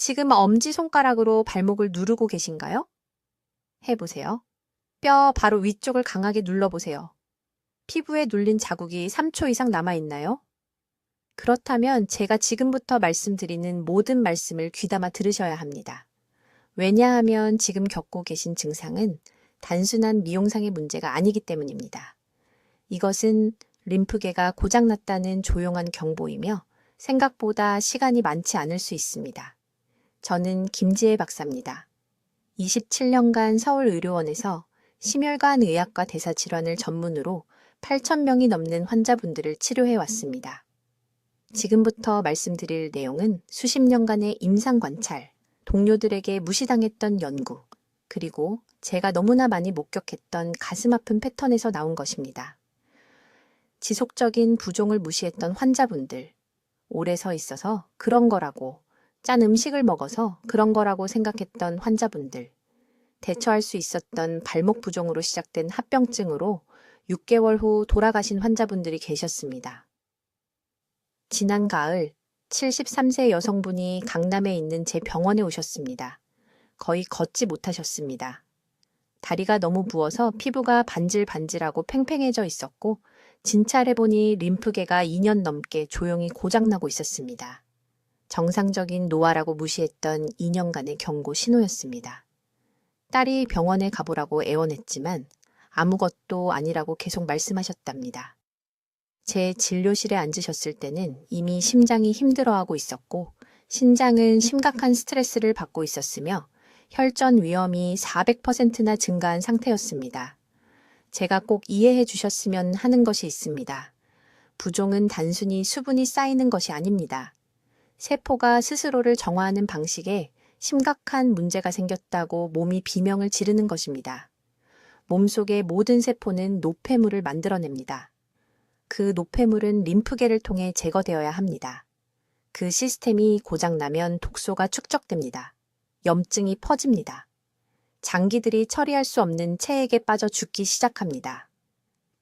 지금 엄지손가락으로 발목을 누르고 계신가요? 해보세요. 뼈 바로 위쪽을 강하게 눌러보세요. 피부에 눌린 자국이 3초 이상 남아있나요? 그렇다면 제가 지금부터 말씀드리는 모든 말씀을 귀담아 들으셔야 합니다. 왜냐하면 지금 겪고 계신 증상은 단순한 미용상의 문제가 아니기 때문입니다. 이것은 림프계가 고장났다는 조용한 경보이며 생각보다 시간이 많지 않을 수 있습니다. 저는 김지혜 박사입니다. 27년간 서울의료원에서 심혈관 의학과 대사질환을 전문으로 8,000명이 넘는 환자분들을 치료해 왔습니다. 지금부터 말씀드릴 내용은 수십 년간의 임상 관찰, 동료들에게 무시당했던 연구, 그리고 제가 너무나 많이 목격했던 가슴 아픈 패턴에서 나온 것입니다. 지속적인 부종을 무시했던 환자분들, 오래 서 있어서 그런 거라고, 짠 음식을 먹어서 그런 거라고 생각했던 환자분들, 대처할 수 있었던 발목 부종으로 시작된 합병증으로 6개월 후 돌아가신 환자분들이 계셨습니다. 지난 가을 73세 여성분이 강남에 있는 제 병원에 오셨습니다. 거의 걷지 못하셨습니다. 다리가 너무 부어서 피부가 반질반질하고 팽팽해져 있었고 진찰해보니 림프계가 2년 넘게 조용히 고장나고 있었습니다. 정상적인 노화라고 무시했던 2년간의 경고 신호였습니다. 딸이 병원에 가보라고 애원했지만 아무것도 아니라고 계속 말씀하셨답니다. 제 진료실에 앉으셨을 때는 이미 심장이 힘들어하고 있었고 신장은 심각한 스트레스를 받고 있었으며 혈전 위험이 400%나 증가한 상태였습니다. 제가 꼭 이해해 주셨으면 하는 것이 있습니다. 부종은 단순히 수분이 쌓이는 것이 아닙니다. 세포가 스스로를 정화하는 방식에 심각한 문제가 생겼다고 몸이 비명을 지르는 것입니다. 몸속의 모든 세포는 노폐물을 만들어냅니다. 그 노폐물은 림프계를 통해 제거되어야 합니다. 그 시스템이 고장나면 독소가 축적됩니다. 염증이 퍼집니다. 장기들이 처리할 수 없는 체액에 빠져 죽기 시작합니다.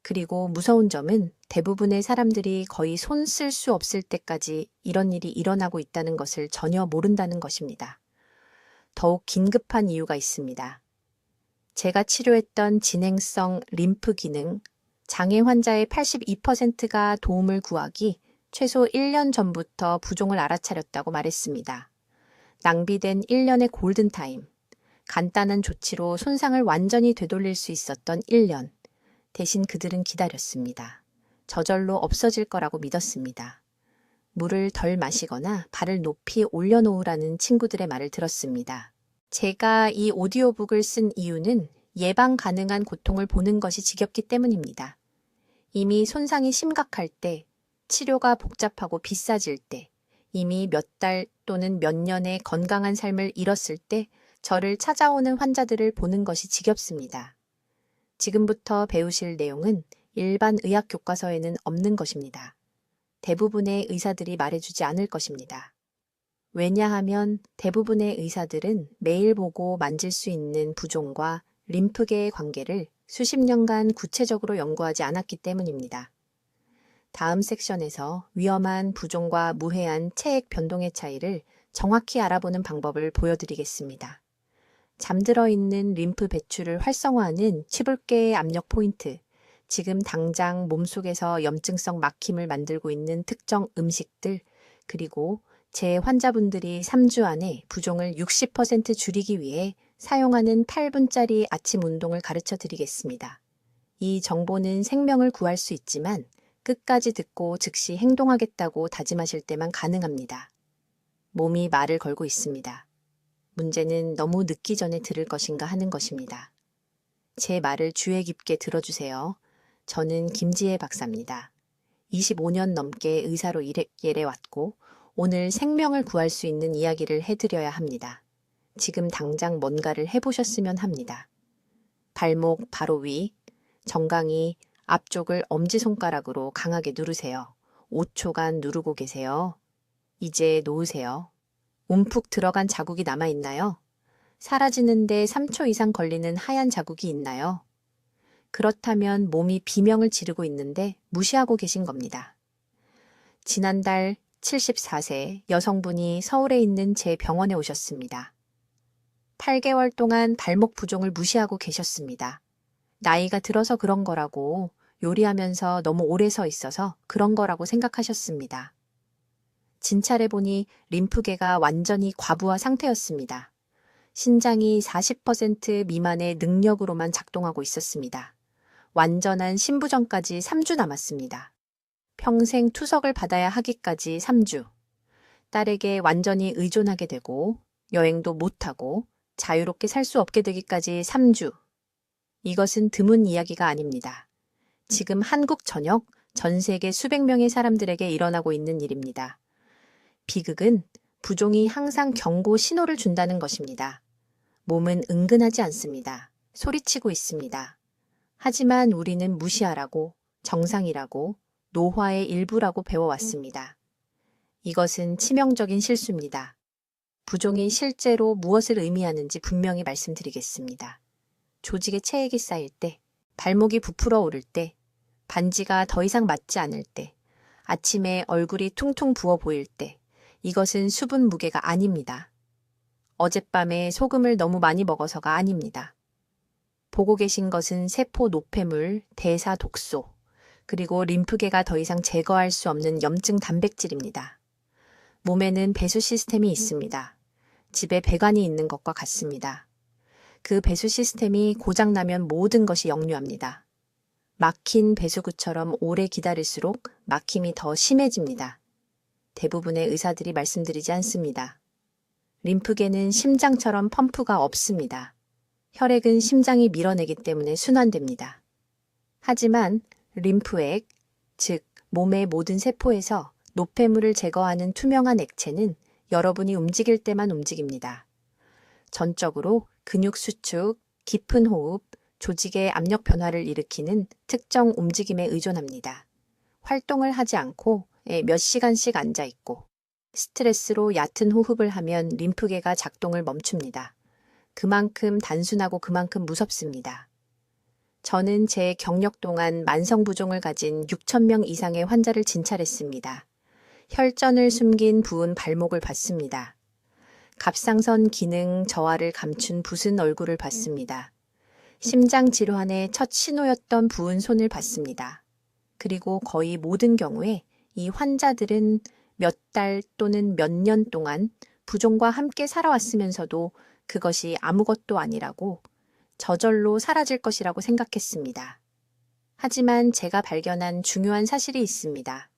그리고 무서운 점은 대부분의 사람들이 거의 손 쓸 수 없을 때까지 이런 일이 일어나고 있다는 것을 전혀 모른다는 것입니다. 더욱 긴급한 이유가 있습니다. 제가 치료했던 진행성 림프 기능, 장애 환자의 82%가 도움을 구하기 최소 1년 전부터 부종을 알아차렸다고 말했습니다. 낭비된 1년의 골든타임, 간단한 조치로 손상을 완전히 되돌릴 수 있었던 1년. 대신 그들은 기다렸습니다. 저절로 없어질 거라고 믿었습니다. 물을 덜 마시거나 발을 높이 올려놓으라는 친구들의 말을 들었습니다. 제가 이 오디오북을 쓴 이유는 예방 가능한 고통을 보는 것이 지겹기 때문입니다. 이미 손상이 심각할 때, 치료가 복잡하고 비싸질 때, 이미 몇 달 또는 몇 년의 건강한 삶을 잃었을 때 저를 찾아오는 환자들을 보는 것이 지겹습니다. 지금부터 배우실 내용은 일반 의학 교과서에는 없는 것입니다. 대부분의 의사들이 말해주지 않을 것입니다. 왜냐하면 대부분의 의사들은 매일 보고 만질 수 있는 부종과 림프계의 관계를 수십 년간 구체적으로 연구하지 않았기 때문입니다. 다음 섹션에서 위험한 부종과 무해한 체액 변동의 차이를 정확히 알아보는 방법을 보여드리겠습니다. 잠들어 있는 림프 배출을 활성화하는 치불계의 압력 포인트, 지금 당장 몸속에서 염증성 막힘을 만들고 있는 특정 음식들, 그리고 제 환자분들이 3주 안에 부종을 60% 줄이기 위해 사용하는 8분짜리 아침 운동을 가르쳐 드리겠습니다. 이 정보는 생명을 구할 수 있지만 끝까지 듣고 즉시 행동하겠다고 다짐하실 때만 가능합니다. 몸이 말을 걸고 있습니다. 문제는 너무 늦기 전에 들을 것인가 하는 것입니다. 제 말을 주의 깊게 들어주세요. 저는 김지혜 박사입니다. 25년 넘게 의사로 일해왔고 오늘 생명을 구할 수 있는 이야기를 해드려야 합니다. 지금 당장 뭔가를 해보셨으면 합니다. 발목 바로 위, 정강이 앞쪽을 엄지손가락으로 강하게 누르세요. 5초간 누르고 계세요. 이제 놓으세요. 움푹 들어간 자국이 남아있나요? 사라지는데 3초 이상 걸리는 하얀 자국이 있나요? 그렇다면 몸이 비명을 지르고 있는데 무시하고 계신 겁니다. 지난달 74세 여성분이 서울에 있는 제 병원에 오셨습니다. 8개월 동안 발목 부종을 무시하고 계셨습니다. 나이가 들어서 그런 거라고, 요리하면서 너무 오래 서 있어서 그런 거라고 생각하셨습니다. 진찰해 보니 림프계가 완전히 과부하 상태였습니다. 신장이 40% 미만의 능력으로만 작동하고 있었습니다. 완전한 신부전까지 3주 남았습니다. 평생 투석을 받아야 하기까지 3주. 딸에게 완전히 의존하게 되고 여행도 못하고 자유롭게 살 수 없게 되기까지 3주. 이것은 드문 이야기가 아닙니다. 지금 한국 전역 전 세계 수백 명의 사람들에게 일어나고 있는 일입니다. 비극은 부종이 항상 경고 신호를 준다는 것입니다. 몸은 은근하지 않습니다. 소리치고 있습니다. 하지만 우리는 무시하라고, 정상이라고, 노화의 일부라고 배워왔습니다. 이것은 치명적인 실수입니다. 부종이 실제로 무엇을 의미하는지 분명히 말씀드리겠습니다. 조직에 체액이 쌓일 때, 발목이 부풀어 오를 때, 반지가 더 이상 맞지 않을 때, 아침에 얼굴이 퉁퉁 부어 보일 때, 이것은 수분 무게가 아닙니다. 어젯밤에 소금을 너무 많이 먹어서가 아닙니다. 보고 계신 것은 세포 노폐물, 대사 독소, 그리고 림프계가 더 이상 제거할 수 없는 염증 단백질입니다. 몸에는 배수 시스템이 있습니다. 집에 배관이 있는 것과 같습니다. 그 배수 시스템이 고장나면 모든 것이 역류합니다. 막힌 배수구처럼 오래 기다릴수록 막힘이 더 심해집니다. 대부분의 의사들이 말씀드리지 않습니다. 림프계는 심장처럼 펌프가 없습니다. 혈액은 심장이 밀어내기 때문에 순환됩니다. 하지만 림프액, 즉 몸의 모든 세포에서 노폐물을 제거하는 투명한 액체는 여러분이 움직일 때만 움직입니다. 전적으로 근육 수축, 깊은 호흡, 조직의 압력 변화를 일으키는 특정 움직임에 의존합니다. 활동을 하지 않고 몇 시간씩 앉아있고 스트레스로 얕은 호흡을 하면 림프계가 작동을 멈춥니다. 그만큼 단순하고 그만큼 무섭습니다. 저는 제 경력 동안 만성부종을 가진 6,000명 이상의 환자를 진찰했습니다. 혈전을 숨긴 부은 발목을 봤습니다. 갑상선 기능 저하를 감춘 붓은 얼굴을 봤습니다. 심장 질환의 첫 신호였던 부은 손을 봤습니다. 그리고 거의 모든 경우에 이 환자들은 몇 달 또는 몇 년 동안 부종과 함께 살아왔으면서도 그것이 아무것도 아니라고 저절로 사라질 것이라고 생각했습니다. 하지만 제가 발견한 중요한 사실이 있습니다.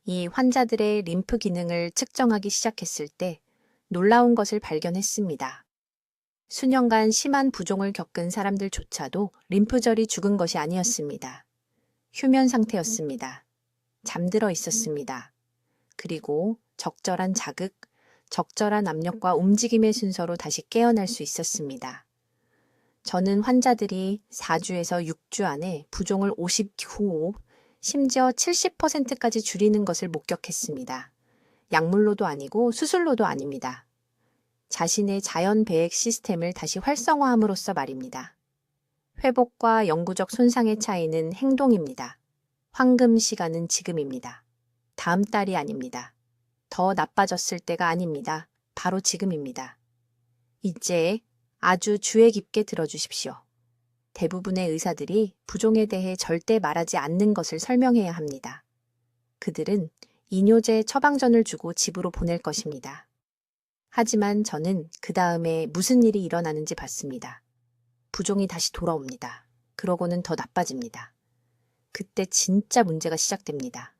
이 환자들의 림프 기능을 측정하기 시작했을 때 놀라운 것을 발견했습니다. 수년간 심한 부종을 겪은 사람들조차도 림프절이 죽은 것이 아니었습니다. 휴면 상태였습니다. 잠들어 있었습니다. 그리고 적절한 자극, 적절한 압력과 움직임의 순서로 다시 깨어날 수 있었습니다. 저는 환자들이 4주에서 6주 안에 부종을 50호, 심지어 70%까지 줄이는 것을 목격했습니다. 약물로도 아니고 수술로도 아닙니다. 자신의 자연 배액 시스템을 다시 활성화함으로써 말입니다. 회복과 영구적 손상의 차이는 행동입니다. 황금 시간은 지금입니다. 다음 달이 아닙니다. 더 나빠졌을 때가 아닙니다. 바로 지금입니다. 이제 아주 주의 깊게 들어주십시오. 대부분의 의사들이 부종에 대해 절대 말하지 않는 것을 설명해야 합니다. 그들은 이뇨제 처방전을 주고 집으로 보낼 것입니다. 하지만 저는 그 다음에 무슨 일이 일어나는지 봤습니다. 부종이 다시 돌아옵니다. 그러고는 더 나빠집니다. 그때 진짜 문제가 시작됩니다.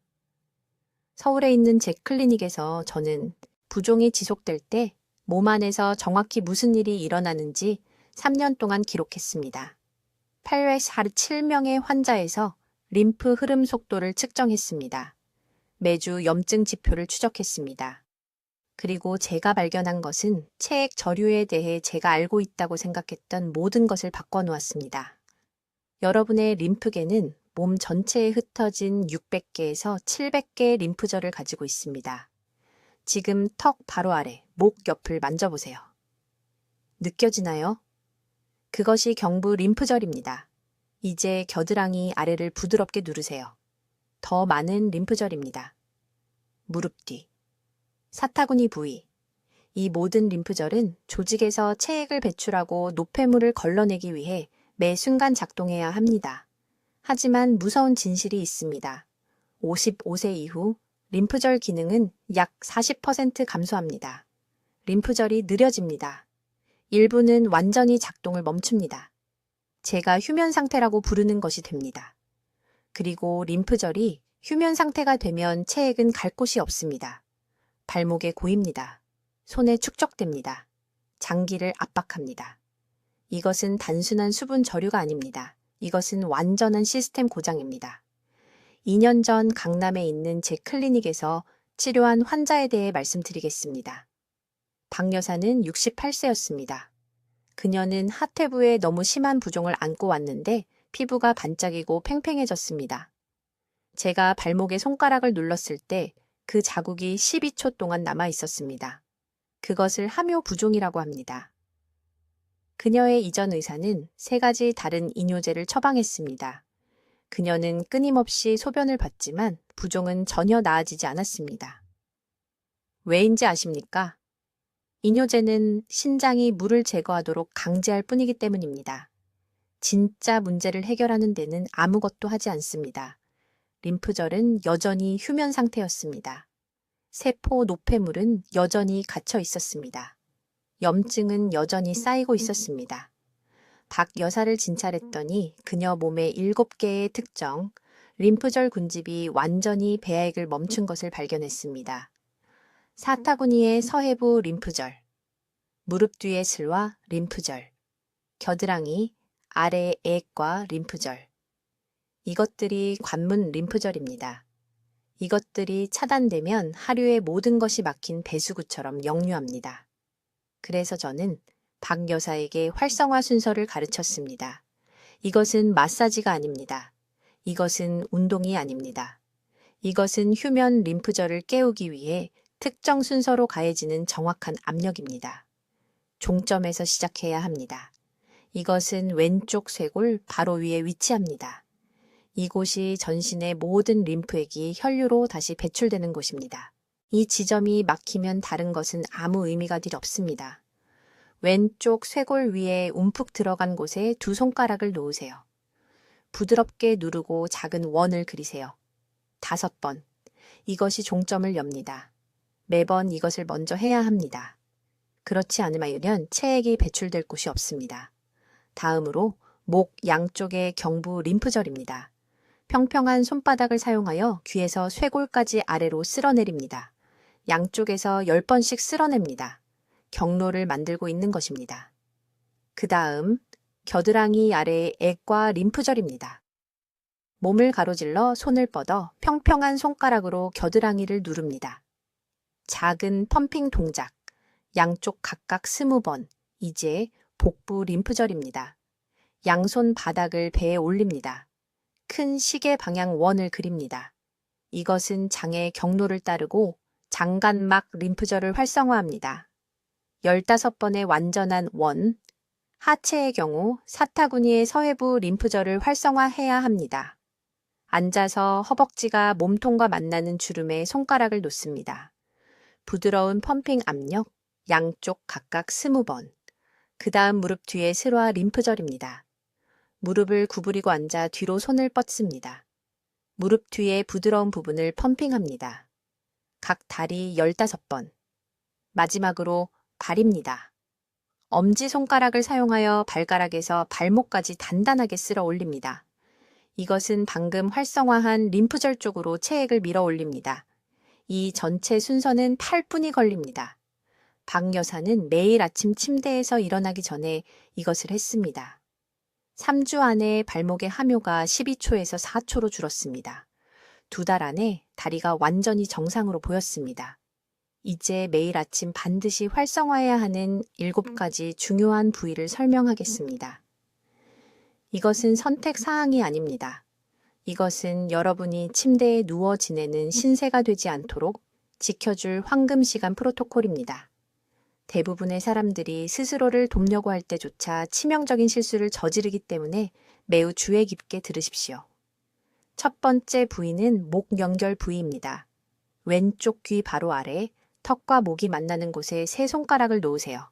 서울에 있는 제 클리닉에서 저는 부종이 지속될 때 몸 안에서 정확히 무슨 일이 일어나는지 3년 동안 기록했습니다. 847명의 환자에서 림프 흐름 속도를 측정했습니다. 매주 염증 지표를 추적했습니다. 그리고 제가 발견한 것은 체액 저류에 대해 제가 알고 있다고 생각했던 모든 것을 바꿔놓았습니다. 여러분의 림프계는 몸 전체에 흩어진 600개에서 700개의 림프절을 가지고 있습니다. 지금 턱 바로 아래, 목 옆을 만져보세요. 느껴지나요? 그것이 경부 림프절입니다. 이제 겨드랑이 아래를 부드럽게 누르세요. 더 많은 림프절입니다. 무릎 뒤, 사타구니 부위. 이 모든 림프절은 조직에서 체액을 배출하고 노폐물을 걸러내기 위해 매 순간 작동해야 합니다. 하지만 무서운 진실이 있습니다. 55세 이후 림프절 기능은 약 40% 감소합니다. 림프절이 느려집니다. 일부는 완전히 작동을 멈춥니다. 제가 휴면 상태라고 부르는 것이 됩니다. 그리고 림프절이 휴면 상태가 되면 체액은 갈 곳이 없습니다. 발목에 고입니다. 손에 축적됩니다. 장기를 압박합니다. 이것은 단순한 수분 저류가 아닙니다. 이것은 완전한 시스템 고장입니다. 2년 전 강남에 있는 제 클리닉에서 치료한 환자에 대해 말씀드리겠습니다. 박 여사는 68세였습니다. 그녀는 하태부에 너무 심한 부종을 안고 왔는데 피부가 반짝이고 팽팽해졌습니다. 제가 발목에 손가락을 눌렀을 때 그 자국이 12초 동안 남아 있었습니다. 그것을 함요 부종이라고 합니다. 그녀의 이전 의사는 3가지 다른 이뇨제를 처방했습니다. 그녀는 끊임없이 소변을 봤지만 부종은 전혀 나아지지 않았습니다. 왜인지 아십니까? 이뇨제는 신장이 물을 제거하도록 강제할 뿐이기 때문입니다. 진짜 문제를 해결하는 데는 아무것도 하지 않습니다. 림프절은 여전히 휴면 상태였습니다. 세포 노폐물은 여전히 갇혀 있었습니다. 염증은 여전히 쌓이고 있었습니다. 박 여사를 진찰했더니 그녀 몸의 7개의 특정, 림프절 군집이 완전히 배액을 멈춘 것을 발견했습니다. 사타구니의 서해부 림프절, 무릎 뒤의 슬와 림프절, 겨드랑이 아래 액과 림프절. 이것들이 관문 림프절입니다. 이것들이 차단되면 하류의 모든 것이 막힌 배수구처럼 역류합니다. 그래서 저는 박 여사에게 활성화 순서를 가르쳤습니다. 이것은 마사지가 아닙니다. 이것은 운동이 아닙니다. 이것은 휴면 림프절을 깨우기 위해 특정 순서로 가해지는 정확한 압력입니다. 종점에서 시작해야 합니다. 이것은 왼쪽 쇄골 바로 위에 위치합니다. 이곳이 전신의 모든 림프액이 혈류로 다시 배출되는 곳입니다. 이 지점이 막히면 다른 것은 아무 의미가 없습니다. 왼쪽 쇄골 위에 움푹 들어간 곳에 2 손가락을 놓으세요. 부드럽게 누르고 작은 원을 그리세요. 5번. 이것이 종점을 엽니다. 매번 이것을 먼저 해야 합니다. 그렇지 않으면 체액이 배출될 곳이 없습니다. 다음으로 목 양쪽의 경부 림프절입니다. 평평한 손바닥을 사용하여 귀에서 쇄골까지 아래로 쓸어내립니다. 양쪽에서 10번씩 쓸어냅니다. 경로를 만들고 있는 것입니다. 그 다음 겨드랑이 아래의 액과 림프절입니다. 몸을 가로질러 손을 뻗어 평평한 손가락으로 겨드랑이를 누릅니다. 작은 펌핑 동작, 양쪽 각각 20번, 이제 복부 림프절입니다. 양손 바닥을 배에 올립니다. 큰 시계 방향 원을 그립니다. 이것은 장의 경로를 따르고 장간막 림프절을 활성화합니다. 15번의 완전한 원, 하체의 경우 사타구니의 서해부 림프절을 활성화해야 합니다. 앉아서 허벅지가 몸통과 만나는 주름에 손가락을 놓습니다. 부드러운 펌핑 압력, 양쪽 각각 20번. 그 다음 무릎 뒤의 슬화 림프절입니다. 무릎을 구부리고 앉아 뒤로 손을 뻗습니다. 무릎 뒤의 부드러운 부분을 펌핑합니다. 각 다리 15번. 마지막으로 발입니다. 엄지손가락을 사용하여 발가락에서 발목까지 단단하게 쓸어 올립니다. 이것은 방금 활성화한 림프절 쪽으로 체액을 밀어 올립니다. 이 전체 순서는 8분이 걸립니다. 박 여사는 매일 아침 침대에서 일어나기 전에 이것을 했습니다. 3주 안에 발목의 함요가 12초에서 4초로 줄었습니다. 2달 안에 다리가 완전히 정상으로 보였습니다. 이제 매일 아침 반드시 활성화해야 하는 7가지 중요한 부위를 설명하겠습니다. 이것은 선택 사항이 아닙니다. 이것은 여러분이 침대에 누워 지내는 신세가 되지 않도록 지켜줄 황금 시간 프로토콜입니다. 대부분의 사람들이 스스로를 돕려고 할 때조차 치명적인 실수를 저지르기 때문에 매우 주의 깊게 들으십시오. 첫 번째 부위는 목 연결 부위입니다. 왼쪽 귀 바로 아래 턱과 목이 만나는 곳에 세 손가락을 놓으세요.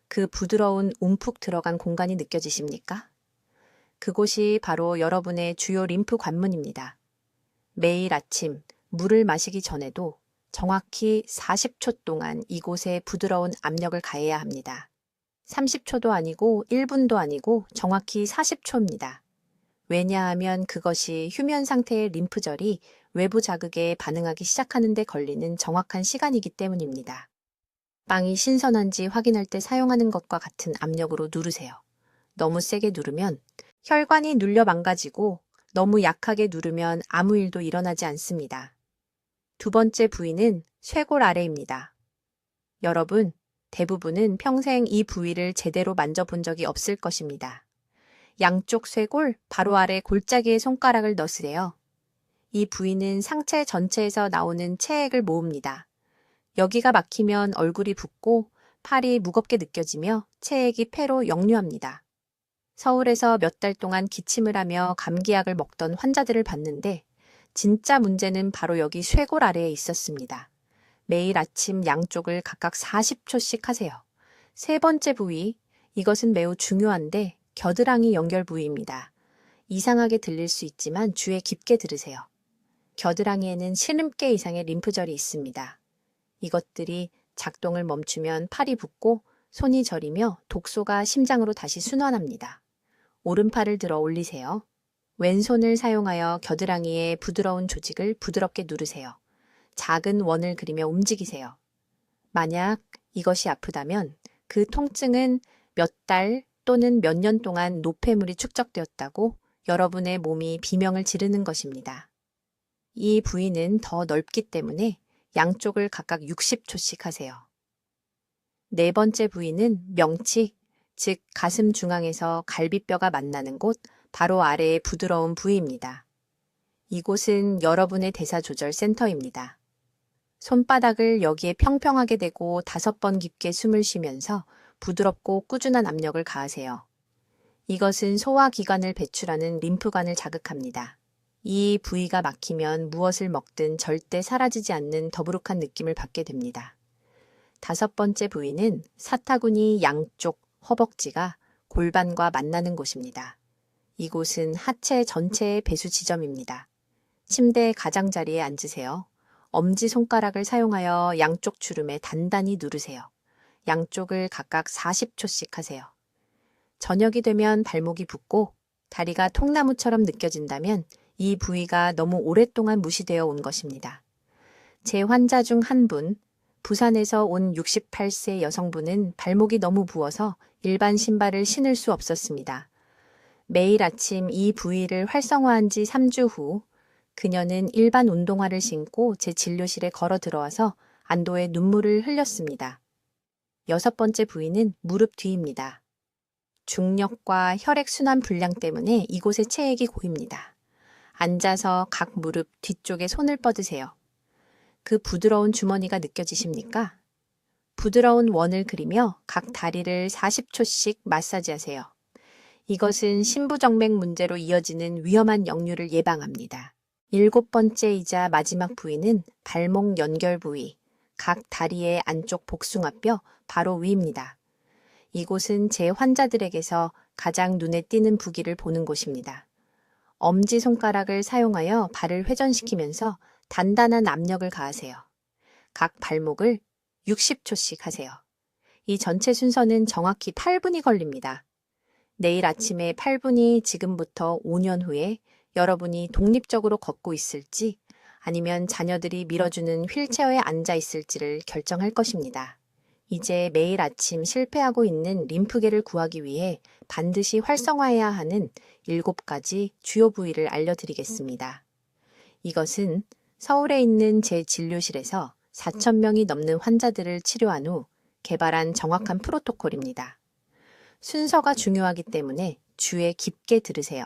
그 부드러운 움푹 들어간 공간이 느껴지십니까? 그곳이 바로 여러분의 주요 림프 관문입니다. 매일 아침 물을 마시기 전에도 정확히 40초 동안 이곳에 부드러운 압력을 가해야 합니다. 30초도 아니고 1분도 아니고 정확히 40초입니다. 왜냐하면 그것이 휴면 상태의 림프절이 외부 자극에 반응하기 시작하는 데 걸리는 정확한 시간이기 때문입니다. 빵이 신선한지 확인할 때 사용하는 것과 같은 압력으로 누르세요. 너무 세게 누르면 혈관이 눌려 망가지고 너무 약하게 누르면 아무 일도 일어나지 않습니다. 두 번째 부위는 쇄골 아래입니다. 여러분, 대부분은 평생 이 부위를 제대로 만져본 적이 없을 것입니다. 양쪽 쇄골 바로 아래 골짜기에 손가락을 넣으세요. 이 부위는 상체 전체에서 나오는 체액을 모읍니다. 여기가 막히면 얼굴이 붓고 팔이 무겁게 느껴지며 체액이 폐로 역류합니다. 서울에서 몇 달 동안 기침을 하며 감기약을 먹던 환자들을 봤는데 진짜 문제는 바로 여기 쇄골 아래에 있었습니다. 매일 아침 양쪽을 각각 40초씩 하세요. 세 번째 부위, 이것은 매우 중요한데 겨드랑이 연결 부위입니다. 이상하게 들릴 수 있지만 귀에 깊게 들으세요. 겨드랑이에는 70개 이상의 림프절이 있습니다. 이것들이 작동을 멈추면 팔이 붓고 손이 저리며 독소가 심장으로 다시 순환합니다. 오른팔을 들어 올리세요. 왼손을 사용하여 겨드랑이의 부드러운 조직을 부드럽게 누르세요. 작은 원을 그리며 움직이세요. 만약 이것이 아프다면 그 통증은 몇 달 또는 몇 년 동안 노폐물이 축적되었다고 여러분의 몸이 비명을 지르는 것입니다. 이 부위는 더 넓기 때문에 양쪽을 각각 60초씩 하세요. 네 번째 부위는 명치, 즉 가슴 중앙에서 갈비뼈가 만나는 곳 바로 아래의 부드러운 부위입니다. 이곳은 여러분의 대사 조절 센터입니다. 손바닥을 여기에 평평하게 대고 5번 깊게 숨을 쉬면서 부드럽고 꾸준한 압력을 가하세요. 이것은 소화기관을 배출하는 림프관을 자극합니다. 이 부위가 막히면 무엇을 먹든 절대 사라지지 않는 더부룩한 느낌을 받게 됩니다. 5번째 부위는 사타구니 양쪽 허벅지가 골반과 만나는 곳입니다. 이곳은 하체 전체의 배수 지점입니다. 침대 가장자리에 앉으세요. 엄지손가락을 사용하여 양쪽 주름에 단단히 누르세요. 양쪽을 각각 40초씩 하세요. 저녁이 되면 발목이 붓고 다리가 통나무처럼 느껴진다면 이 부위가 너무 오랫동안 무시되어 온 것입니다. 제 환자 중 한 분, 부산에서 온 68세 여성분은 발목이 너무 부어서 일반 신발을 신을 수 없었습니다. 매일 아침 이 부위를 활성화한 지 3주 후 그녀는 일반 운동화를 신고 제 진료실에 걸어 들어와서 안도의 눈물을 흘렸습니다. 6번째 부위는 무릎 뒤입니다. 중력과 혈액순환 불량 때문에 이곳에 체액이 고입니다. 앉아서 각 무릎 뒤쪽에 손을 뻗으세요. 그 부드러운 주머니가 느껴지십니까? 부드러운 원을 그리며 각 다리를 40초씩 마사지하세요. 이것은 심부정맥 문제로 이어지는 위험한 역류를 예방합니다. 7번째이자 마지막 부위는 발목 연결 부위, 각 다리의 안쪽 복숭아뼈 바로 위입니다. 이곳은 제 환자들에게서 가장 눈에 띄는 부기를 보는 곳입니다. 엄지손가락을 사용하여 발을 회전시키면서 단단한 압력을 가하세요. 각 발목을 60초씩 하세요. 이 전체 순서는 정확히 8분이 걸립니다. 내일 아침에 8분이 지금부터 5년 후에 여러분이 독립적으로 걷고 있을지 아니면 자녀들이 밀어주는 휠체어에 앉아 있을지를 결정할 것입니다. 이제 매일 아침 실패하고 있는 림프계를 구하기 위해 반드시 활성화해야 하는 7가지 주요 부위를 알려드리겠습니다. 이것은 서울에 있는 제 진료실에서 4,000명이 넘는 환자들을 치료한 후 개발한 정확한 프로토콜입니다. 순서가 중요하기 때문에 귀에 깊게 들으세요.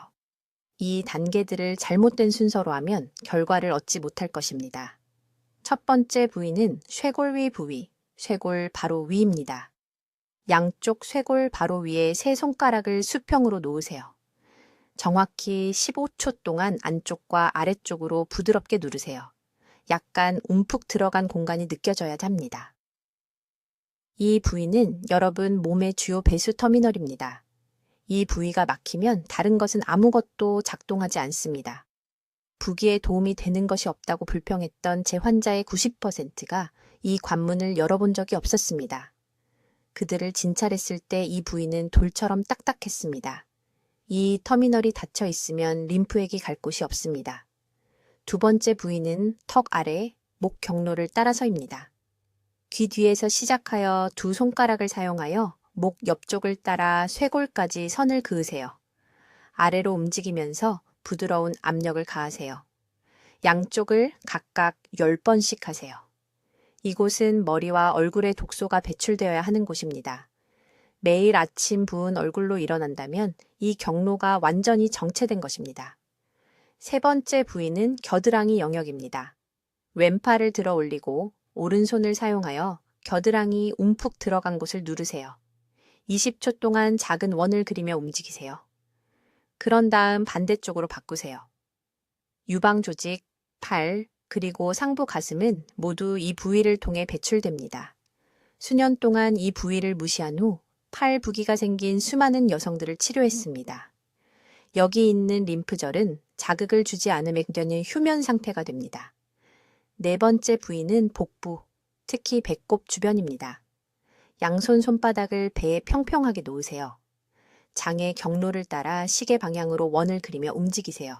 이 단계들을 잘못된 순서로 하면 결과를 얻지 못할 것입니다. 첫 번째 부위는 쇄골 위 부위, 쇄골 바로 위입니다. 양쪽 쇄골 바로 위에 세 손가락을 수평으로 놓으세요. 정확히 15초 동안 안쪽과 아래쪽으로 부드럽게 누르세요. 약간 움푹 들어간 공간이 느껴져야 합니다. 이 부위는 여러분 몸의 주요 배수 터미널입니다. 이 부위가 막히면 다른 것은 아무것도 작동하지 않습니다. 부기에 도움이 되는 것이 없다고 불평했던 제 환자의 90%가 이 관문을 열어본 적이 없었습니다. 그들을 진찰했을 때 이 부위는 돌처럼 딱딱했습니다. 이 터미널이 닫혀 있으면 림프액이 갈 곳이 없습니다. 두 번째 부위는 턱 아래 목 경로를 따라서입니다. 귀 뒤에서 시작하여 두 손가락을 사용하여 목 옆쪽을 따라 쇄골까지 선을 그으세요. 아래로 움직이면서 부드러운 압력을 가하세요. 양쪽을 각각 10번씩 하세요. 이곳은 머리와 얼굴에 독소가 배출되어야 하는 곳입니다. 매일 아침 부은 얼굴로 일어난다면 이 경로가 완전히 정체된 것입니다. 세 번째 부위는 겨드랑이 영역입니다. 왼팔을 들어 올리고 오른손을 사용하여 겨드랑이 움푹 들어간 곳을 누르세요. 20초 동안 작은 원을 그리며 움직이세요. 그런 다음 반대쪽으로 바꾸세요. 유방 조직, 팔, 그리고 상부 가슴은 모두 이 부위를 통해 배출됩니다. 수년 동안 이 부위를 무시한 후 팔 부기가 생긴 수많은 여성들을 치료했습니다. 여기 있는 림프절은 자극을 주지 않음에 그대는 휴면 상태가 됩니다. 네 번째 부위는 복부, 특히 배꼽 주변입니다. 양손 손바닥을 배에 평평하게 놓으세요. 장의 경로를 따라 시계 방향으로 원을 그리며 움직이세요.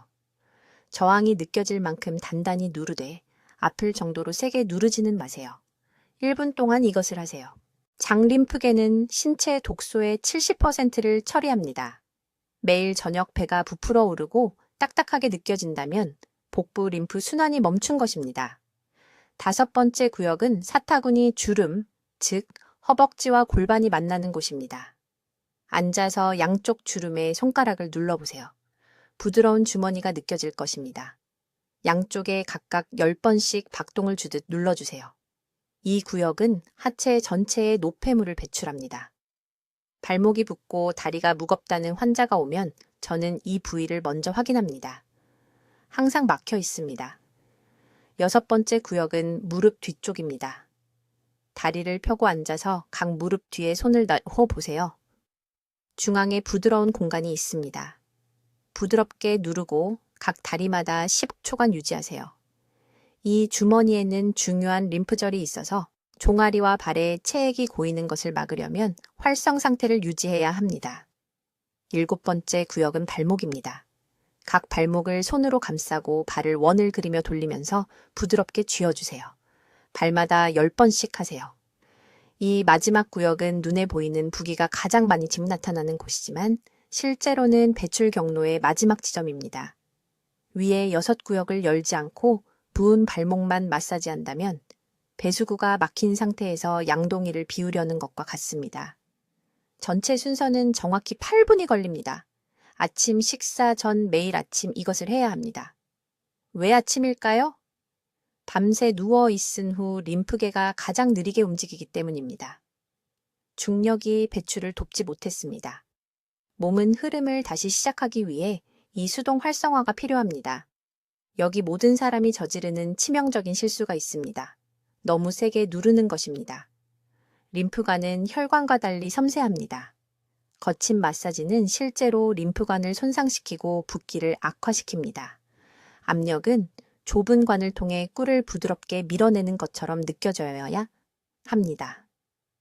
저항이 느껴질 만큼 단단히 누르되 아플 정도로 세게 누르지는 마세요. 1분 동안 이것을 하세요. 장림프계는 신체 독소의 70%를 처리합니다. 매일 저녁 배가 부풀어 오르고 딱딱하게 느껴진다면 복부 림프 순환이 멈춘 것입니다. 다섯 번째 구역은 사타구니 주름, 즉 허벅지와 골반이 만나는 곳입니다. 앉아서 양쪽 주름에 손가락을 눌러보세요. 부드러운 주머니가 느껴질 것입니다. 양쪽에 각각 10번씩 박동을 주듯 눌러주세요. 이 구역은 하체 전체에 노폐물을 배출합니다. 발목이 붓고 다리가 무겁다는 환자가 오면 저는 이 부위를 먼저 확인합니다. 항상 막혀 있습니다. 여섯 번째 구역은 무릎 뒤쪽입니다. 다리를 펴고 앉아서 각 무릎 뒤에 손을 넣어 보세요. 중앙에 부드러운 공간이 있습니다. 부드럽게 누르고 각 다리마다 10초간 유지하세요. 이 주머니에는 중요한 림프절이 있어서 종아리와 발에 체액이 고이는 것을 막으려면 활성 상태를 유지해야 합니다. 일곱 번째 구역은 발목입니다. 각 발목을 손으로 감싸고 발을 원을 그리며 돌리면서 부드럽게 쥐어주세요. 발마다 10번씩 하세요. 이 마지막 구역은 눈에 보이는 부기가 가장 많이 나타나는 곳이지만 실제로는 배출 경로의 마지막 지점입니다. 위에 6구역을 열지 않고 부은 발목만 마사지한다면 배수구가 막힌 상태에서 양동이를 비우려는 것과 같습니다. 전체 순서는 정확히 8분이 걸립니다. 아침 식사 전 매일 아침 이것을 해야 합니다. 왜 아침일까요? 밤새 누워 있은 후 림프계가 가장 느리게 움직이기 때문입니다. 중력이 배출을 돕지 못했습니다. 몸은 흐름을 다시 시작하기 위해 이 수동 활성화가 필요합니다. 여기 모든 사람이 저지르는 치명적인 실수가 있습니다. 너무 세게 누르는 것입니다. 림프관은 혈관과 달리 섬세합니다. 거친 마사지는 실제로 림프관을 손상시키고 붓기를 악화시킵니다. 압력은 좁은 관을 통해 꿀을 부드럽게 밀어내는 것처럼 느껴져야 합니다.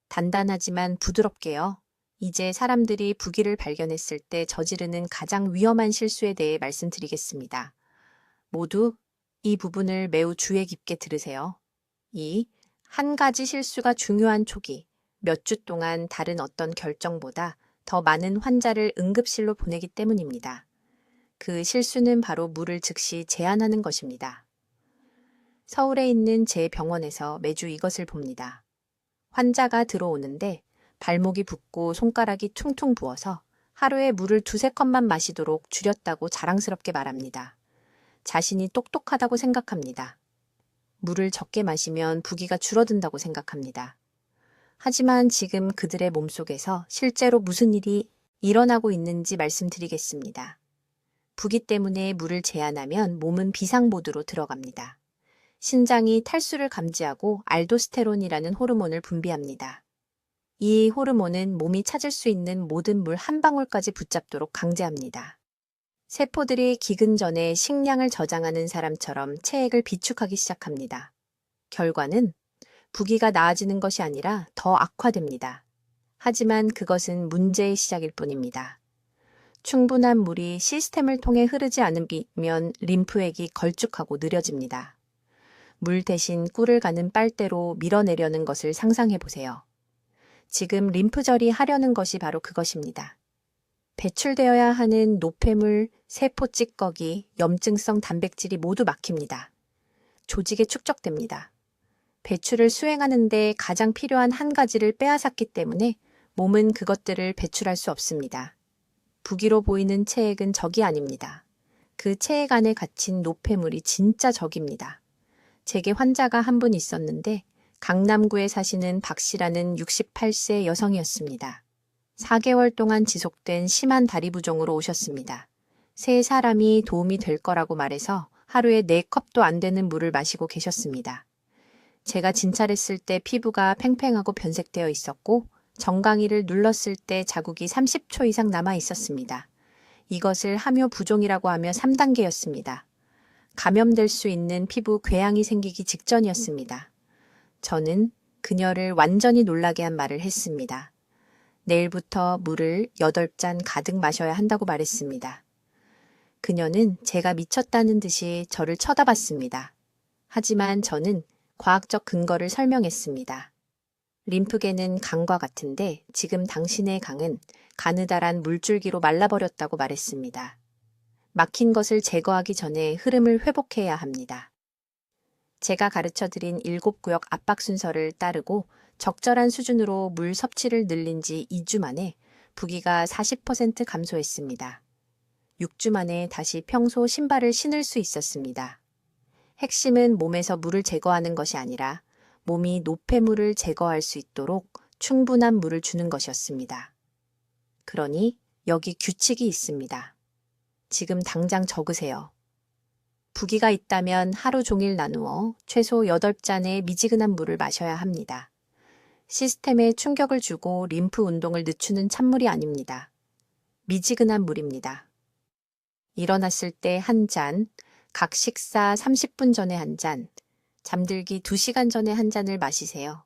단단하지만 부드럽게요. 이제 사람들이 부기를 발견했을 때 저지르는 가장 위험한 실수에 대해 말씀드리겠습니다. 모두 이 부분을 매우 주의 깊게 들으세요. 한 가지 실수가 중요한 초기, 몇 주 동안 다른 어떤 결정보다 더 많은 환자를 응급실로 보내기 때문입니다. 그 실수는 바로 물을 즉시 제한하는 것입니다. 서울에 있는 제 병원에서 매주 이것을 봅니다. 환자가 들어오는데 발목이 붓고 손가락이 퉁퉁 부어서 하루에 물을 2-3컵만 마시도록 줄였다고 자랑스럽게 말합니다. 자신이 똑똑하다고 생각합니다. 물을 적게 마시면 부기가 줄어든다고 생각합니다. 하지만 지금 그들의 몸속에서 실제로 무슨 일이 일어나고 있는지 말씀드리겠습니다. 부기 때문에 물을 제한하면 몸은 비상모드로 들어갑니다. 신장이 탈수를 감지하고 알도스테론이라는 호르몬을 분비합니다. 이 호르몬은 몸이 찾을 수 있는 모든 물 한 방울까지 붙잡도록 강제합니다. 세포들이 기근 전에 식량을 저장하는 사람처럼 체액을 비축하기 시작합니다. 결과는 부기가 나아지는 것이 아니라 더 악화됩니다. 하지만 그것은 문제의 시작일 뿐입니다. 충분한 물이 시스템을 통해 흐르지 않으면 림프액이 걸쭉하고 느려집니다. 물 대신 꿀을 가는 빨대로 밀어내려는 것을 상상해 보세요. 지금 림프절이 하려는 것이 바로 그것입니다. 배출되어야 하는 노폐물, 세포 찌꺼기, 염증성 단백질이 모두 막힙니다. 조직에 축적됩니다. 배출을 수행하는데 가장 필요한 한 가지를 빼앗았기 때문에 몸은 그것들을 배출할 수 없습니다. 부기로 보이는 체액은 적이 아닙니다. 그 체액 안에 갇힌 노폐물이 진짜 적입니다. 제게 환자가 한 분 있었는데 강남구에 사시는 박 씨라는 68세 여성이었습니다. 4개월 동안 지속된 심한 다리 부종으로 오셨습니다. 세 사람이 도움이 될 거라고 말해서 하루에 4컵도 안 되는 물을 마시고 계셨습니다. 제가 진찰했을 때 피부가 팽팽하고 변색되어 있었고 정강이를 눌렀을 때 자국이 30초 이상 남아 있었습니다. 이것을 함유 부종이라고 하며 3단계였습니다. 감염될 수 있는 피부 궤양이 생기기 직전이었습니다. 저는 그녀를 완전히 놀라게 한 말을 했습니다. 내일부터 물을 8잔 가득 마셔야 한다고 말했습니다. 그녀는 제가 미쳤다는 듯이 저를 쳐다봤습니다. 하지만 저는 과학적 근거를 설명했습니다. 림프계는 강과 같은데 지금 당신의 강은 가느다란 물줄기로 말라버렸다고 말했습니다. 막힌 것을 제거하기 전에 흐름을 회복해야 합니다. 제가 가르쳐드린 7구역 압박 순서를 따르고 적절한 수준으로 물 섭취를 늘린 지 2주 만에 부기가 40% 감소했습니다. 6주 만에 다시 평소 신발을 신을 수 있었습니다. 핵심은 몸에서 물을 제거하는 것이 아니라 몸이 노폐물을 제거할 수 있도록 충분한 물을 주는 것이었습니다. 그러니 여기 규칙이 있습니다. 지금 당장 적으세요. 부기가 있다면 하루 종일 나누어 최소 8잔의 미지근한 물을 마셔야 합니다. 시스템에 충격을 주고 림프 운동을 늦추는 찬물이 아닙니다. 미지근한 물입니다. 일어났을 때 한 잔, 각 식사 30분 전에 한 잔, 잠들기 2시간 전에 한 잔을 마시세요.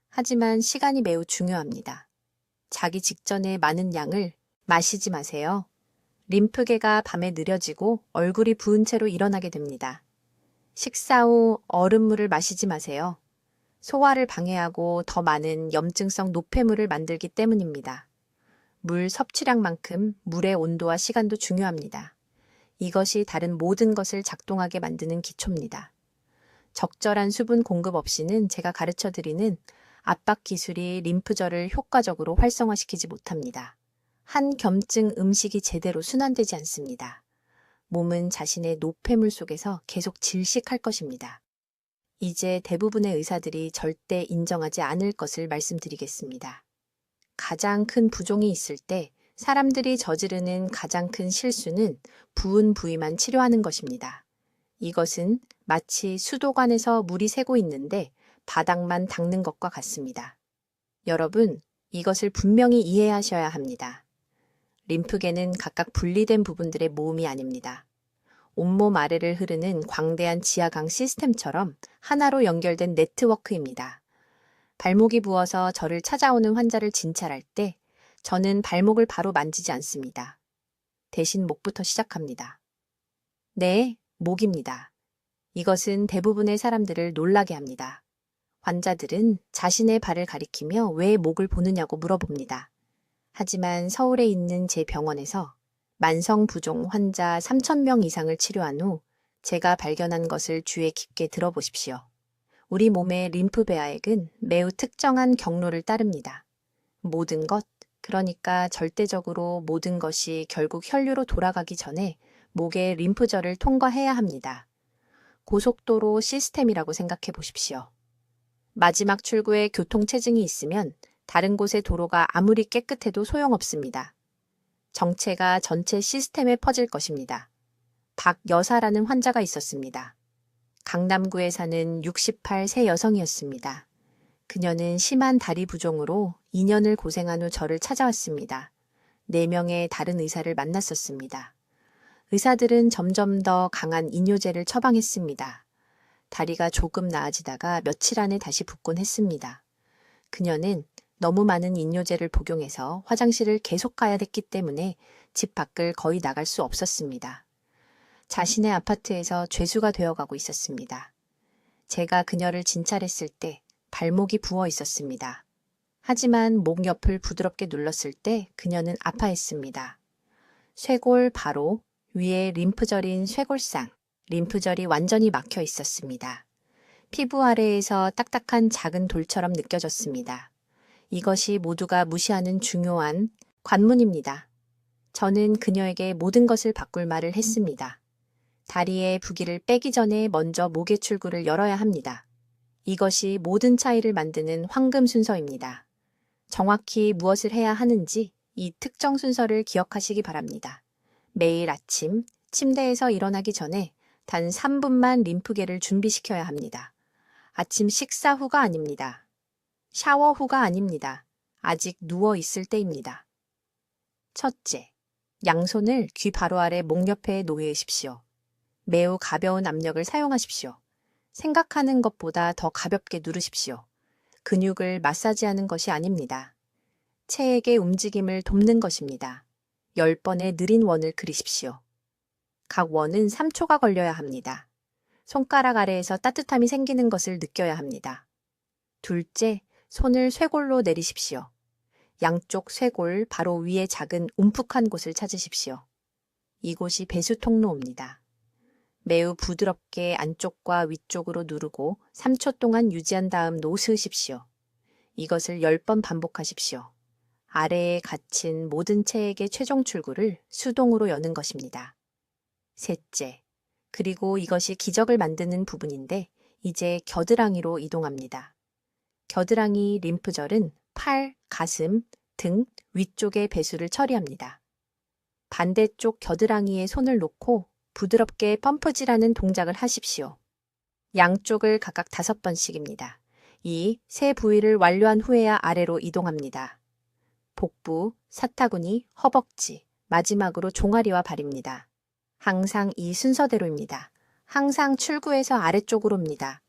하지만 시간이 매우 중요합니다. 자기 직전에 많은 양을 마시지 마세요. 림프계가 밤에 느려지고 얼굴이 부은 채로 일어나게 됩니다. 식사 후 얼음물을 마시지 마세요. 소화를 방해하고 더 많은 염증성 노폐물을 만들기 때문입니다. 물 섭취량만큼 물의 온도와 시간도 중요합니다. 이것이 다른 모든 것을 작동하게 만드는 기초입니다. 적절한 수분 공급 없이는 제가 가르쳐드리는 압박 기술이 림프절을 효과적으로 활성화시키지 못합니다. 한 겸증 음식이 제대로 순환되지 않습니다. 몸은 자신의 노폐물 속에서 계속 질식할 것입니다. 이제 대부분의 의사들이 절대 인정하지 않을 것을 말씀드리겠습니다. 가장 큰 부종이 있을 때 사람들이 저지르는 가장 큰 실수는 부은 부위만 치료하는 것입니다. 이것은 마치 수도관에서 물이 새고 있는데 바닥만 닦는 것과 같습니다. 여러분, 이것을 분명히 이해하셔야 합니다. 림프계는 각각 분리된 부분들의 모음이 아닙니다. 온몸 아래를 흐르는 광대한 지하강 시스템처럼 하나로 연결된 네트워크입니다. 발목이 부어서 저를 찾아오는 환자를 진찰할 때 저는 발목을 바로 만지지 않습니다. 대신 목부터 시작합니다. 네, 목입니다. 이것은 대부분의 사람들을 놀라게 합니다. 환자들은 자신의 발을 가리키며 왜 목을 보느냐고 물어봅니다. 하지만 서울에 있는 제 병원에서 만성부종 환자 3,000명 이상을 치료한 후 제가 발견한 것을 주의 깊게 들어보십시오. 우리 몸의 림프 배아액은 매우 특정한 경로를 따릅니다. 모든 것, 그러니까 절대적으로 모든 것이 결국 혈류로 돌아가기 전에 목의 림프절을 통과해야 합니다. 고속도로 시스템이라고 생각해 보십시오. 마지막 출구에 교통체증이 있으면 다른 곳의 도로가 아무리 깨끗해도 소용없습니다. 정체가 전체 시스템에 퍼질 것입니다. 박 여사라는 환자가 있었습니다. 강남구에 사는 68세 여성이었습니다. 그녀는 심한 다리 부종으로 2년을 고생한 후 저를 찾아왔습니다. 4명의 다른 의사를 만났었습니다. 의사들은 점점 더 강한 이뇨제를 처방했습니다. 다리가 조금 나아지다가 며칠 안에 다시 붓곤 했습니다. 그녀는 너무 많은 이뇨제를 복용해서 화장실을 계속 가야 했기 때문에 집 밖을 거의 나갈 수 없었습니다. 자신의 아파트에서 죄수가 되어가고 있었습니다. 제가 그녀를 진찰했을 때 발목이 부어 있었습니다. 하지만 목 옆을 부드럽게 눌렀을 때 그녀는 아파했습니다. 쇄골 바로 위에 림프절인 쇄골상, 림프절이 완전히 막혀 있었습니다. 피부 아래에서 딱딱한 작은 돌처럼 느껴졌습니다. 이것이 모두가 무시하는 중요한 관문입니다. 저는 그녀에게 모든 것을 바꿀 말을 했습니다. 다리의 부기를 빼기 전에 먼저 목의 출구를 열어야 합니다. 이것이 모든 차이를 만드는 황금 순서입니다. 정확히 무엇을 해야 하는지 이 특정 순서를 기억하시기 바랍니다. 매일 아침 침대에서 일어나기 전에 단 3분만 림프계를 준비시켜야 합니다. 아침 식사 후가 아닙니다. 샤워 후가 아닙니다. 아직 누워 있을 때입니다. 첫째, 양손을 귀 바로 아래 목 옆에 놓으십시오. 매우 가벼운 압력을 사용하십시오. 생각하는 것보다 더 가볍게 누르십시오. 근육을 마사지하는 것이 아닙니다. 체액의 움직임을 돕는 것입니다. 10번의 느린 원을 그리십시오. 각 원은 3초가 걸려야 합니다. 손가락 아래에서 따뜻함이 생기는 것을 느껴야 합니다. 둘째, 손을 쇄골로 내리십시오. 양쪽 쇄골 바로 위에 작은 움푹한 곳을 찾으십시오. 이곳이 배수 통로입니다. 매우 부드럽게 안쪽과 위쪽으로 누르고 3초 동안 유지한 다음 놓으십시오. 이것을 10번 반복하십시오. 아래에 갇힌 모든 체액의 최종 출구를 수동으로 여는 것입니다. 셋째, 그리고 이것이 기적을 만드는 부분인데 이제 겨드랑이로 이동합니다. 겨드랑이 림프절은 팔, 가슴, 등, 위쪽의 배수를 처리합니다. 반대쪽 겨드랑이에 손을 놓고 부드럽게 펌프질하는 동작을 하십시오. 양쪽을 각각 5번씩입니다. 이 세 부위를 완료한 후에야 아래로 이동합니다. 복부, 사타구니, 허벅지, 마지막으로 종아리와 발입니다. 항상 이 순서대로입니다. 항상 출구에서 아래쪽으로입니다.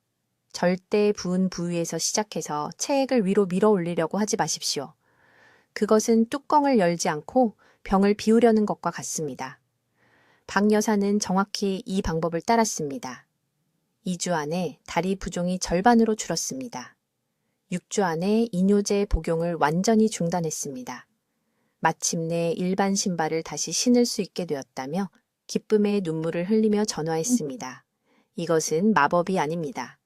절대 부은 부위에서 시작해서 체액을 위로 밀어 올리려고 하지 마십시오. 그것은 뚜껑을 열지 않고 병을 비우려는 것과 같습니다. 박 여사는 정확히 이 방법을 따랐습니다. 2주 안에 다리 부종이 절반으로 줄었습니다. 6주 안에 이뇨제 복용을 완전히 중단했습니다. 마침내 일반 신발을 다시 신을 수 있게 되었다며 기쁨의 눈물을 흘리며 전화했습니다. 이것은 마법이 아닙니다.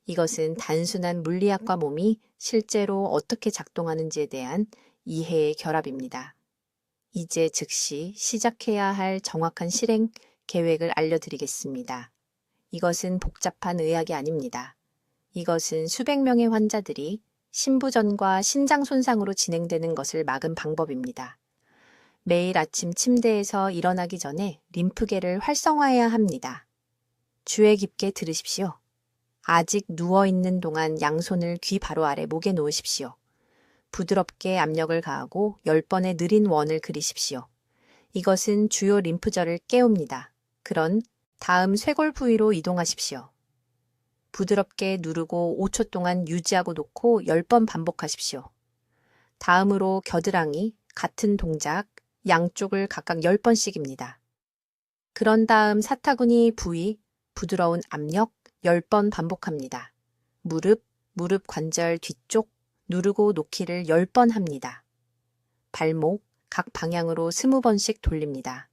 이것은 단순한 물리학과 몸이 실제로 어떻게 작동하는지에 대한 이해의 결합입니다. 이제 즉시 시작해야 할 정확한 실행 계획을 알려드리겠습니다. 이것은 복잡한 의학이 아닙니다. 이것은 수백 명의 환자들이 신부전과 신장 손상으로 진행되는 것을 막은 방법입니다. 매일 아침 침대에서 일어나기 전에 림프계를 활성화해야 합니다. 주의 깊게 들으십시오. 아직 누워있는 동안 양손을 귀 바로 아래 목에 놓으십시오. 부드럽게 압력을 가하고 10번의 느린 원을 그리십시오. 이것은 주요 림프절을 깨웁니다. 그런 다음 쇄골 부위로 이동하십시오. 부드럽게 누르고 5초 동안 유지하고 놓고 10번 반복하십시오. 다음으로 겨드랑이, 같은 동작, 양쪽을 각각 10번씩입니다. 그런 다음 사타구니 부위, 부드러운 압력 10번 반복합니다. 무릎 관절 뒤쪽, 누르고 놓기를 10번 합니다. 발목, 각 방향으로 20번씩 돌립니다.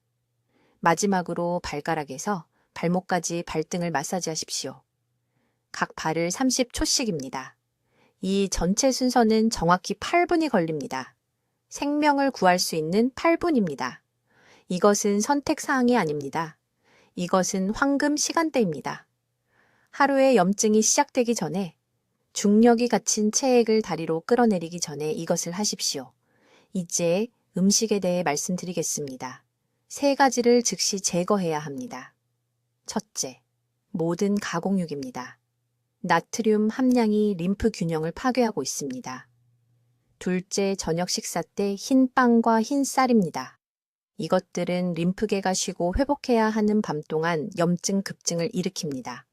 마지막으로 발가락에서 발목까지 발등을 마사지하십시오. 각 발을 30초씩입니다. 이 전체 순서는 정확히 8분이 걸립니다. 생명을 구할 수 있는 8분입니다. 이것은 선택사항이 아닙니다. 이것은 황금 시간대입니다. 하루의 염증이 시작되기 전에 중력이 갇힌 체액을 다리로 끌어내리기 전에 이것을 하십시오. 이제 음식에 대해 말씀드리겠습니다. 3가지를 즉시 제거해야 합니다. 첫째, 모든 가공육입니다. 나트륨 함량이 림프 균형을 파괴하고 있습니다. 둘째, 저녁 식사 때 흰 빵과 흰 쌀입니다. 이것들은 림프계가 쉬고 회복해야 하는 밤 동안 염증 급증을 일으킵니다.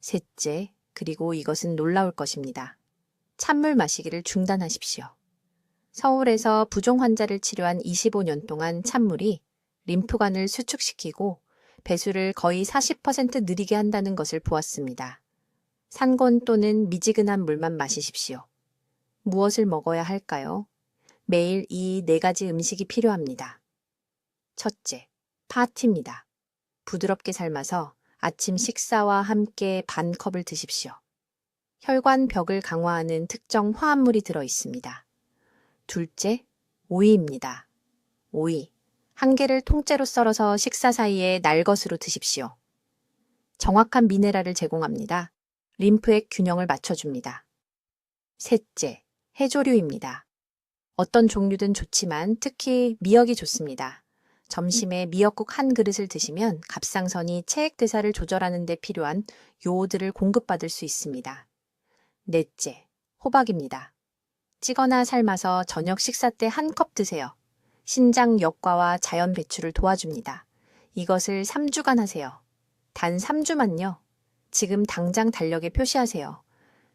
셋째, 그리고 이것은 놀라울 것입니다. 찬물 마시기를 중단하십시오. 서울에서 부종 환자를 치료한 25년 동안 찬물이 림프관을 수축시키고 배수를 거의 40% 느리게 한다는 것을 보았습니다. 산곤 또는 미지근한 물만 마시십시오. 무엇을 먹어야 할까요? 매일 이 4가지 음식이 필요합니다. 첫째, 파티입니다. 부드럽게 삶아서 아침 식사와 함께 반 컵을 드십시오. 혈관 벽을 강화하는 특정 화합물이 들어 있습니다. 둘째, 오이입니다. 오이. 1개를 통째로 썰어서 식사 사이에 날것으로 드십시오. 정확한 미네랄을 제공합니다. 림프의 균형을 맞춰줍니다. 셋째, 해조류입니다. 어떤 종류든 좋지만 특히 미역이 좋습니다. 점심에 미역국 1그릇을 드시면 갑상선이 체액대사를 조절하는 데 필요한 요오드를 공급받을 수 있습니다. 넷째, 호박입니다. 찌거나 삶아서 저녁 식사 때 1컵 드세요. 신장 역과와 자연 배출을 도와줍니다. 이것을 3주간 하세요. 단 3주만요. 지금 당장 달력에 표시하세요.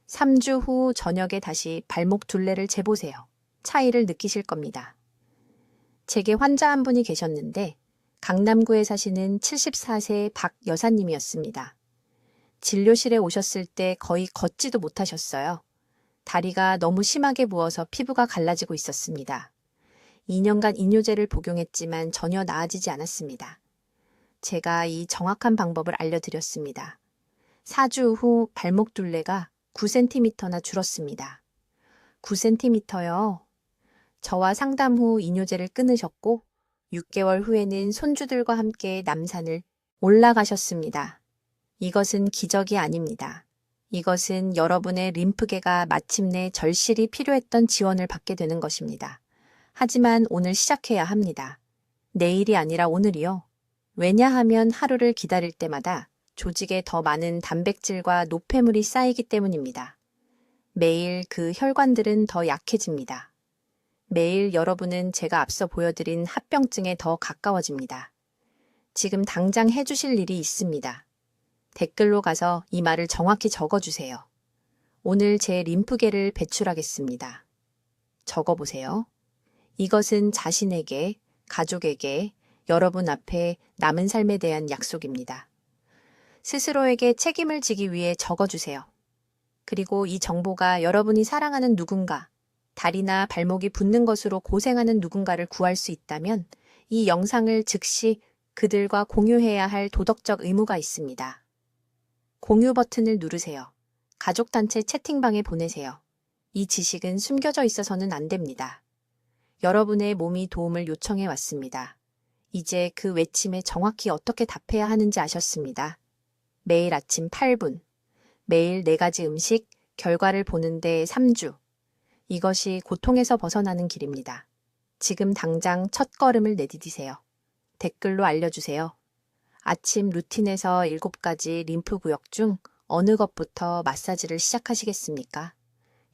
3주 후 저녁에 다시 발목 둘레를 재보세요. 차이를 느끼실 겁니다. 제게 환자 한 분이 계셨는데 강남구에 사시는 74세 박 여사님이었습니다. 진료실에 오셨을 때 거의 걷지도 못하셨어요. 다리가 너무 심하게 부어서 피부가 갈라지고 있었습니다. 2년간 이뇨제를 복용했지만 전혀 나아지지 않았습니다. 제가 이 정확한 방법을 알려드렸습니다. 4주 후 발목 둘레가 9cm나 줄었습니다. 9cm요? 저와 상담 후 이뇨제를 끊으셨고 6개월 후에는 손주들과 함께 남산을 올라가셨습니다. 이것은 기적이 아닙니다. 이것은 여러분의 림프계가 마침내 절실히 필요했던 지원을 받게 되는 것입니다. 하지만 오늘 시작해야 합니다. 내일이 아니라 오늘이요. 왜냐하면 하루를 기다릴 때마다 조직에 더 많은 단백질과 노폐물이 쌓이기 때문입니다. 매일 그 혈관들은 더 약해집니다. 매일 여러분은 제가 앞서 보여드린 합병증에 더 가까워집니다. 지금 당장 해주실 일이 있습니다. 댓글로 가서 이 말을 정확히 적어주세요. 오늘 제 림프계를 배출하겠습니다. 적어보세요. 이것은 자신에게, 가족에게, 여러분 앞에 남은 삶에 대한 약속입니다. 스스로에게 책임을 지기 위해 적어주세요. 그리고 이 정보가 여러분이 사랑하는 누군가, 다리나 발목이 붓는 것으로 고생하는 누군가를 구할 수 있다면 이 영상을 즉시 그들과 공유해야 할 도덕적 의무가 있습니다. 공유 버튼을 누르세요. 가족단체 채팅방에 보내세요. 이 지식은 숨겨져 있어서는 안 됩니다. 여러분의 몸이 도움을 요청해 왔습니다. 이제 그 외침에 정확히 어떻게 답해야 하는지 아셨습니다. 매일 아침 8분, 매일 4가지 음식, 결과를 보는데 3주. 이것이 고통에서 벗어나는 길입니다. 지금 당장 첫 걸음을 내디디세요. 댓글로 알려주세요. 아침 루틴에서 7가지 림프 구역 중 어느 것부터 마사지를 시작하시겠습니까?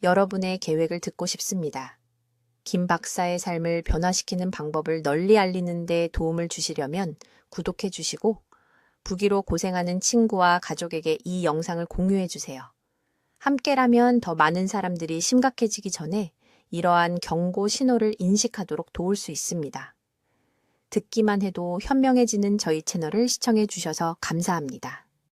여러분의 계획을 듣고 싶습니다. 김 박사의 삶을 변화시키는 방법을 널리 알리는 데 도움을 주시려면 구독해 주시고 부기로 고생하는 친구와 가족에게 이 영상을 공유해 주세요. 함께라면 더 많은 사람들이 심각해지기 전에 이러한 경고 신호를 인식하도록 도울 수 있습니다. 듣기만 해도 현명해지는 저희 채널을 시청해 주셔서 감사합니다.